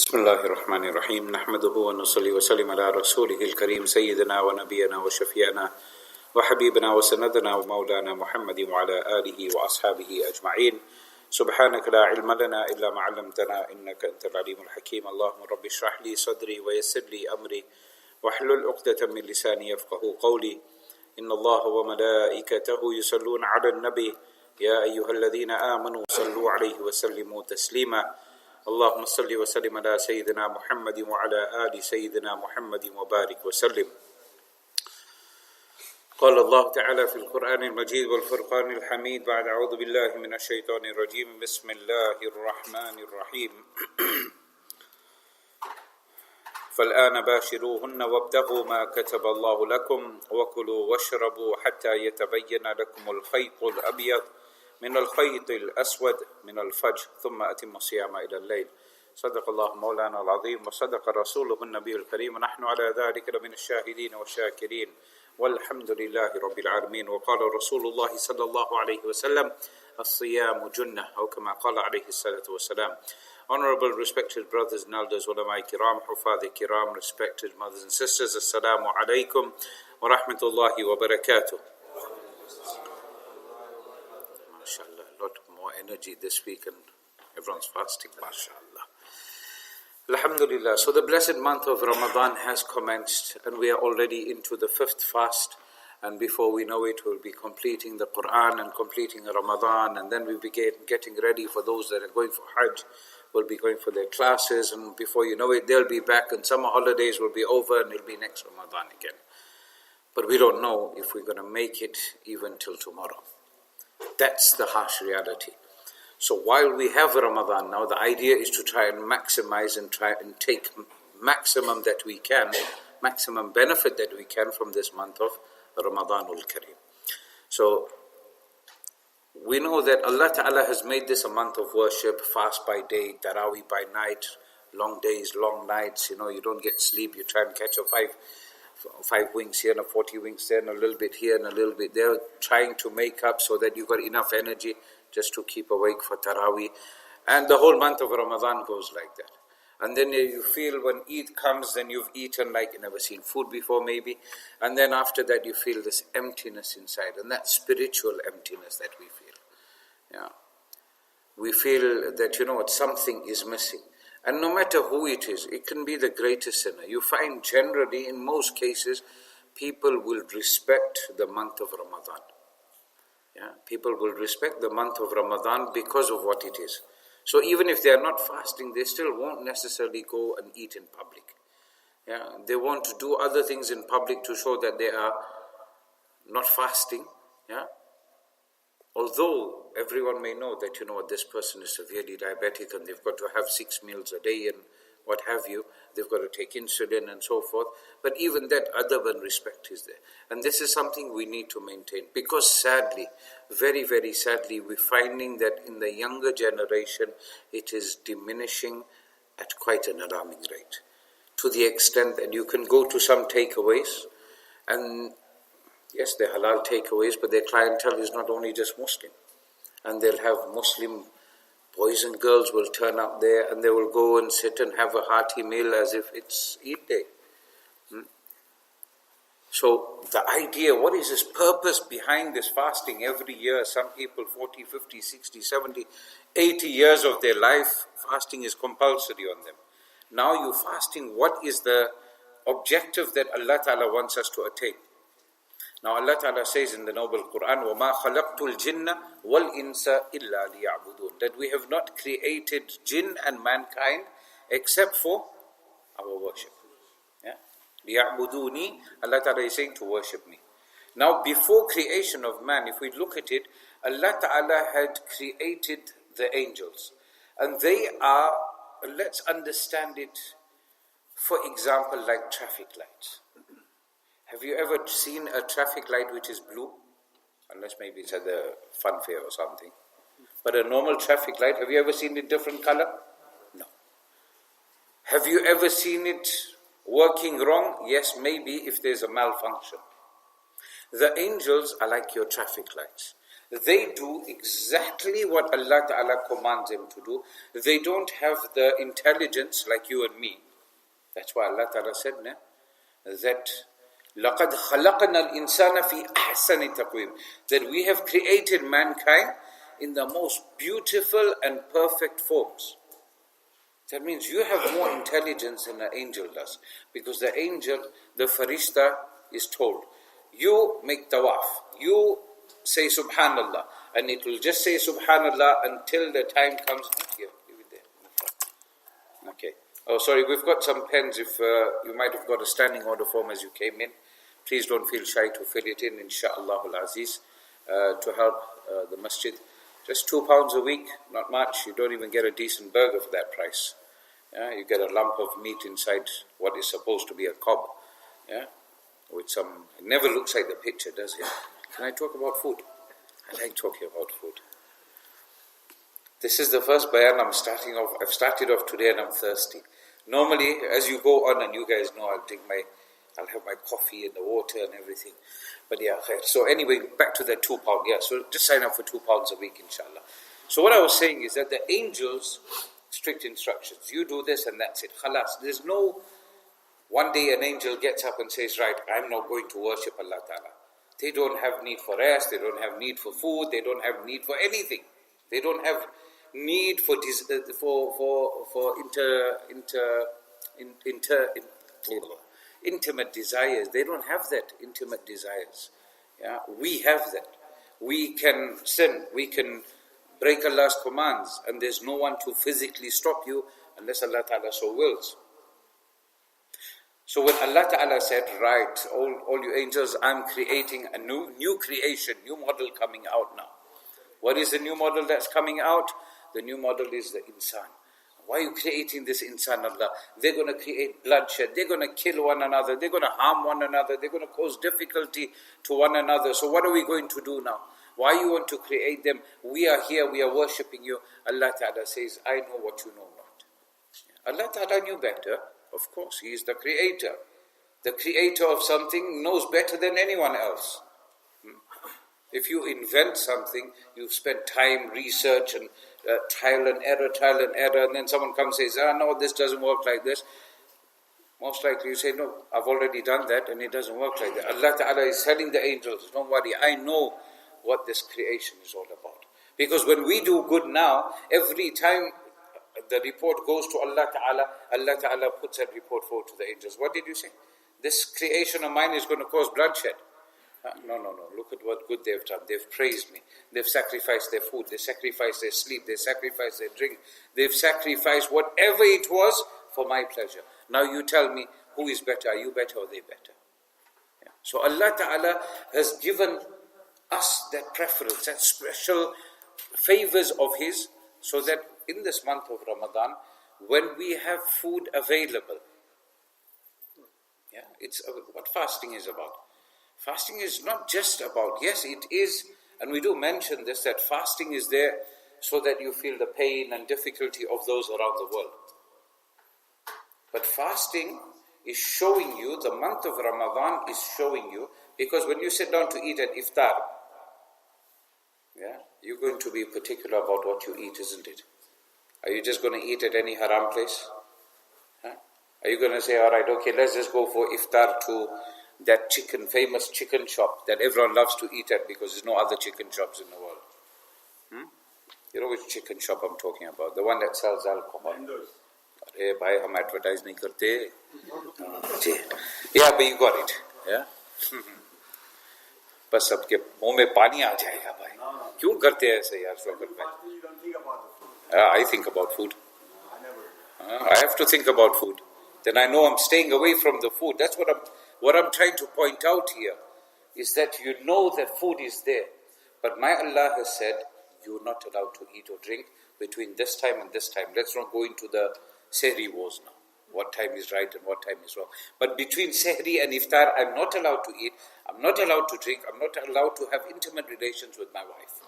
بسم الله الرحمن الرحيم نحمده ونصلي وسلم على رسوله الكريم سيدنا ونبينا وشفيعنا وحبيبنا وسندنا ومولانا محمد وعلى آله وأصحابه أجمعين. سبحانك لا علم لنا إلا ما علمتنا إنك أنت العليم الحكيم. اللهم رب اشرح لي صدري ويسر لي أمري واحلل عقدة من لساني يفقهوا قولي. إن الله وملائكته يصلون على النبي يا أيها الذين آمنوا صلوا عليه وسلموا تسليما. اللهم صل وسلم على سيدنا محمد وعلى آل سيدنا محمد وبارك وسلم. قال الله تعالى في القرآن المجيد والفرقان الحميد بعد أعوذ بالله من الشيطان الرجيم بسم الله الرحمن الرحيم. فالآن باشروهن وابتغوا ما كتب الله لكم وكلوا واشربوا حتى يتبين لكم الخيط الأبيض من الخيط الأسود من الفجر ثم أتم الصيام إلى الليل. صدق الله مولانا العظيم وصدق رسوله النبي الكريم ونحن على ذلك لمن الشاهدين والشاكرين والحمد لله رب العالمين. وقال رسول الله صلى الله عليه وسلم الصيام جنة أو كما قال عليه الصلاة والسلام. Honorable, respected brothers and elders, ulama kiram, hufadhi kiram, respected mothers and sisters, assalamu alaikum wa rahmatullahi wa barakatuh. MashaAllah, a lot more energy this week and everyone's fasting, MashaAllah. Alhamdulillah. So the blessed month of Ramadan has commenced and we are already into the fifth fast, and before we know it we'll be completing the Quran and completing Ramadan, and then we'll be getting ready for those that are going for Hajj, will be going for their classes, and before you know it they'll be back and summer holidays will be over and it'll be next Ramadan again. But we don't know if we're going to make it even till tomorrow. That's the harsh reality. So while we have Ramadan now, the idea is to try and maximize and try and take maximum that we can, maximum benefit that we can from this month of Ramadanul Kareem. So we know that Allah Ta'ala has made this a month of worship, fast by day, Taraweeh by night, long days, long nights, you don't get sleep, you try and catch a five wings here and a 40 wings there and a little bit here and a little bit there, trying to make up so that you've got enough energy just to keep awake for Taraweeh. And the whole month of Ramadan goes like that. And then you feel when Eid comes, then you've eaten like you've never seen food before maybe. And then after that you feel this emptiness inside, and that spiritual emptiness that we feel. Yeah. We feel that, something is missing. And no matter who it is, it can be the greatest sinner. You find generally, in most cases, people will respect the month of Ramadan. Yeah, people will respect the month of Ramadan because of what it is. So even if they are not fasting, they still won't necessarily go and eat in public. Yeah, they want to do other things in public to show that they are not fasting. Yeah. Although everyone may know that, this person is severely diabetic and they've got to have 6 meals a day and what have you, they've got to take insulin and so forth. But even that adab and respect is there. And this is something we need to maintain, because sadly, very, very sadly, we're finding that in the younger generation, it is diminishing at quite an alarming rate. To the extent that you can go to some takeaways, and yes, they're halal takeaways, but their clientele is not only just Muslim. And they'll have Muslim boys and girls will turn up there and they will go and sit and have a hearty meal as if it's Eid day. So the idea, what is this purpose behind this fasting every year? Some people 40, 50, 60, 70, 80 years of their life, fasting is compulsory on them. Now you're fasting, what is the objective that Allah Ta'ala wants us to attain? Now Allah Ta'ala says in the noble Quran, وَمَا خَلَقْتُ الْجِنَّ وَالْإِنسَ إِلَّا لِيَعْبُدُونَ, that we have not created jinn and mankind except for our worship. Yeah? لِيَعْبُدُونِي, Allah Ta'ala is saying to worship me. Now before creation of man, if we look at it, Allah Ta'ala had created the angels. And they are, let's understand it, for example, like traffic lights. Have you ever seen a traffic light which is blue? Unless maybe it's at the fun fair or something. But a normal traffic light, have you ever seen it different color? No. Have you ever seen it working wrong? Yes, maybe if there's a malfunction. The angels are like your traffic lights. they do exactly what Allah Ta'ala commands them to do. They don't have the intelligence like you and me. That's why Allah Ta'ala said that لَقَدْ خَلَقْنَا الْإِنسَانَ فِي أَحْسَنِ تَقْوِيمٍ, that we have created mankind in the most beautiful and perfect forms. That means you have more intelligence than an angel does. Because the angel, the farishta, is told, you make tawaf, you say subhanallah, and it will just say subhanallah until the time comes. Here, leave it there. Okay. Oh, sorry, we've got some pens. If you might have got a standing order form as you came in, please don't feel shy to fill it in, insha'Allah al-Aziz, to help the masjid. Just £2 a week, not much. You don't even get a decent burger for that price. Yeah, you get a lump of meat inside what is supposed to be a cob. Yeah, with some. It never looks like the picture, does it? Can I talk about food? I like talking about food. This is the first bayan I'm starting off. I've started off today and I'm thirsty. Normally, as you go on, and you guys know, I'll have my coffee and the water and everything. But yeah, khair. So anyway, back to that £2. Yeah, so just sign up for £2 a week, inshallah. So what I was saying is that the angels, strict instructions. You do this and that's it. Khalas. There's no, one day an angel gets up and says, right, I'm not going to worship Allah Ta'ala. They don't have need for rest. They don't have need for food. They don't have need for anything. They don't have need for intimate desires. They don't have that intimate desires. Yeah, we have that. We can sin. We can break Allah's commands, and there's no one to physically stop you unless Allah Ta'ala so wills. So when Allah Ta'ala said, right, all you angels, I'm creating a new creation, new model coming out now. What is the new model that's coming out? The new model is the insan. Why are you creating this insan, Allah? They're going to create bloodshed. They're going to kill one another. They're going to harm one another. They're going to cause difficulty to one another. So what are we going to do now? Why you want to create them? We are here. We are worshipping you. Allah Ta'ala says, I know what you know not. Allah Ta'ala knew better. Of course, He is the creator. The creator of something knows better than anyone else. If you invent something, you've spent time, research, and trial and error, and then someone comes and says, no, this doesn't work like this. Most likely you say, no, I've already done that, and it doesn't work like that. Allah Ta'ala is telling the angels, don't worry, I know what this creation is all about. Because when we do good now, every time the report goes to Allah Ta'ala puts that report forward to the angels. What did you say? This creation of mine is going to cause bloodshed. No. Look at what good they've done. They've praised me. They've sacrificed their food. They sacrificed their sleep. They sacrificed their drink. They've sacrificed whatever it was for my pleasure. Now you tell me, who is better? Are you better or they better? Yeah. So Allah Ta'ala has given us that preference, that special favors of His, so that in this month of Ramadan, when we have food available, yeah, it's what fasting is about. Fasting is not just about, yes, it is, and we do mention this, that fasting is there so that you feel the pain and difficulty of those around the world. But fasting is showing you, the month of Ramadan is showing you, because when you sit down to eat at iftar, yeah, you're going to be particular about what you eat, isn't it? Are you just going to eat at any haram place? Huh? Are you going to say, all right, okay, let's just go for iftar to that famous chicken shop that everyone loves to eat at because there's no other chicken shops in the world? You know which chicken shop I'm talking about? The one that sells alcohol. Hey, bhai, hum advertise nahi karte. Yeah, but you got it. Yeah? बस सबके मुंह में पानी आ जाएगा भाई. क्यों करते हैं ऐसे यार शौकत भाई? I think about food. I have to think about food. Then I know I'm staying away from the food. That's what I'm trying to point out here, is that you know that food is there. But my Allah has said, you're not allowed to eat or drink between this time and this time. Let's not go into the Sehri wars now. What time is right and what time is wrong. But between Sehri and Iftar, I'm not allowed to eat, I'm not allowed to drink, I'm not allowed to have intimate relations with my wife.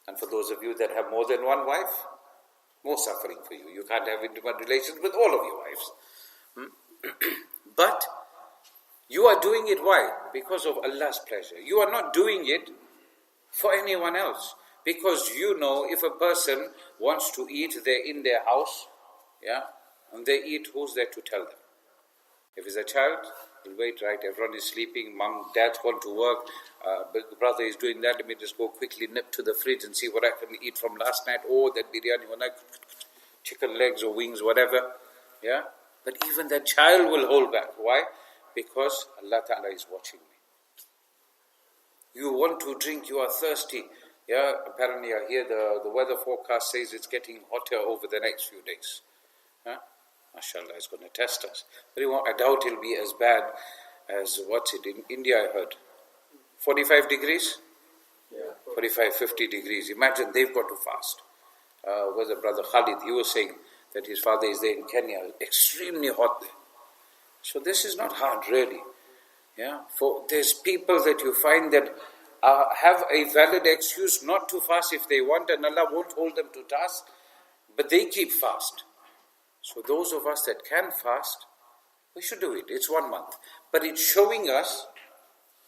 And for those of you that have more than one wife, more suffering for you. You can't have intimate relations with all of your wives. But you are doing it why? Because of Allah's pleasure. You are not doing it for anyone else. Because you know, if a person wants to eat, they're in their house, yeah, and they eat, who's there to tell them? If it's a child, he'll wait, right? Everyone is sleeping, mom, dad's gone to work, big brother is doing that, let me just go quickly nip to the fridge and see what I can eat from last night. Oh, that biryani, chicken legs or wings, whatever, yeah? But even that child will hold back. Why? Because Allah Ta'ala is watching me. You want to drink, you are thirsty. Yeah, apparently I hear the weather forecast says it's getting hotter over the next few days. Huh? MashaAllah, it's going to test us. But I doubt it'll be as bad as, in India I heard. 45 degrees? Yeah. 45, 50 degrees. Imagine they've got to fast. Was a brother Khalid, he was saying that his father is there in Kenya, extremely hot there. So this is not hard really. Yeah, for there's people that you find that have a valid excuse not to fast if they want, and Allah won't hold them to task, but they keep fast. So those of us that can fast, we should do it. It's 1 month. But it's showing us,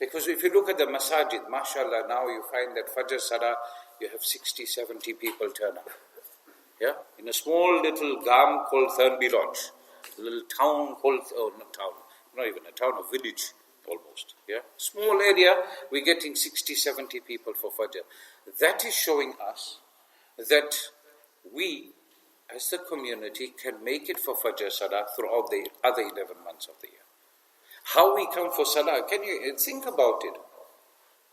because if you look at the masajid, mashallah, now you find that Fajr Salah, you have 60, 70 people turn up. Yeah, in a small little gam called Thurnby Lodge, a little town called, not even a town, a village almost. Yeah, small area, we're getting 60, 70 people for Fajr. That is showing us that we, as the community, can make it for Fajr Salah throughout the other 11 months of the year. How we come for Salah, can you think about it?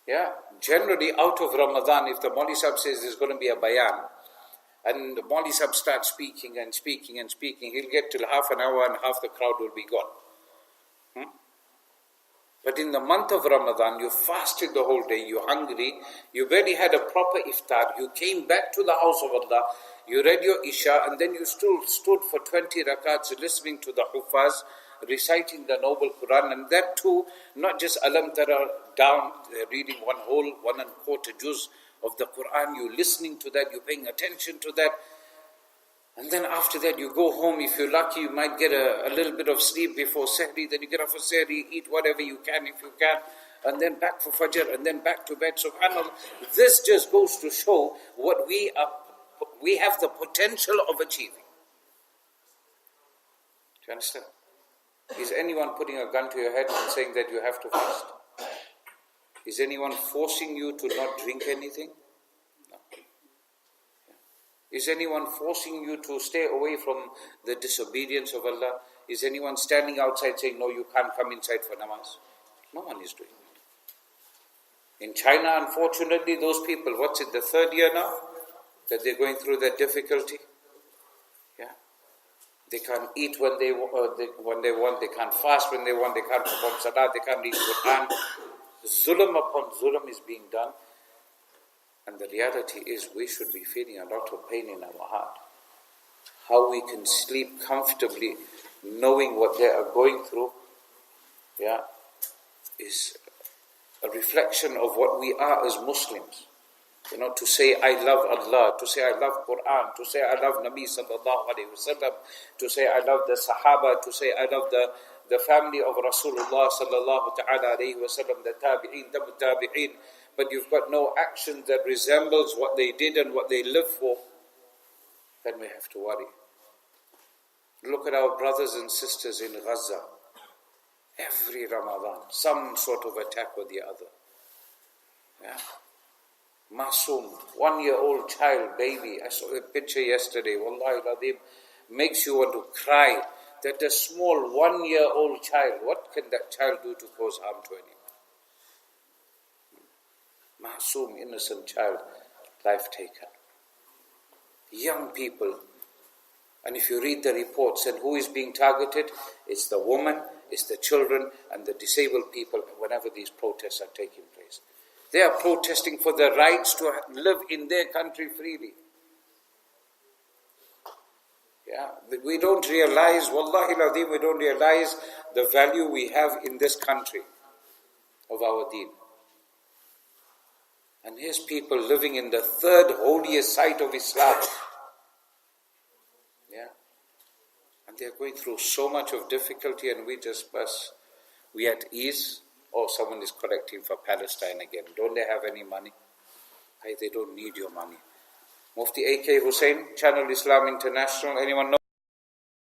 Yeah, generally out of Ramadan, if the Mauli Sahib says there's going to be a bayan, and the Mauli Sahib starts speaking and speaking and speaking, he'll get till half an hour and half the crowd will be gone. But in the month of Ramadan, you fasted the whole day, you're hungry, you barely had a proper iftar, you came back to the house of Allah, you read your Isha, and then you still stood for 20 rakats listening to the Hufaz, reciting the Noble Quran, and that too, not just Alam Tara down, reading 1.25 juz of the Quran, you're listening to that, you're paying attention to that. And then after that you go home, if you're lucky you might get a little bit of sleep before Sehri, then you get up for Sehri, eat whatever you can if you can, and then back for Fajr, and then back to bed. SubhanAllah, this just goes to show what we have the potential of achieving. Do you understand? Is anyone putting a gun to your head and saying that you have to fast? Is anyone forcing you to not drink anything? No. Is anyone forcing you to stay away from the disobedience of Allah? Is anyone standing outside saying, no, you can't come inside for namaz? No one is doing it. In China, unfortunately, those people, the third year now, that they're going through that difficulty? Yeah. They can't eat when they want, they can't fast when they want, they can't perform salah, they can't read Quran. Zulm upon zulm is being done. And the reality is we should be feeling a lot of pain in our heart. How we can sleep comfortably knowing what they are going through, yeah, is a reflection of what we are as Muslims. You know, to say I love Allah, to say I love Quran, to say I love Nabi sallallahu alayhi wasallam, to say I love the Sahaba, to say I love the family of Rasulullah sallallahu ta'ala alayhi wasallam, the Tabi'een, the Tabi'een, but you've got no action that resembles what they did and what they lived for, then we have to worry. Look at our brothers and sisters in Gaza. Every Ramadan, some sort of attack or the other. Yeah. Masoom, 1-year-old child, baby. I saw a picture yesterday. Wallahi al-Azim, makes you want to cry. That a small 1-year-old child, what can that child do to cause harm to anyone? Masoom, innocent child, life taken. Young people. And if you read the reports, and who is being targeted? It's the woman, it's the children, and the disabled people whenever these protests are taking place. They are protesting for their rights to live in their country freely. Yeah, we don't realize, wallahi al-Azim, we don't realize the value we have in this country of our deen. And here's people living in the third holiest site of Islam. Yeah. And they're going through so much of difficulty, and we at ease. Oh, someone is collecting for Palestine again. Don't they have any money? They don't need your money. Mufti A.K. Hussain, Channel Islam International. Anyone know?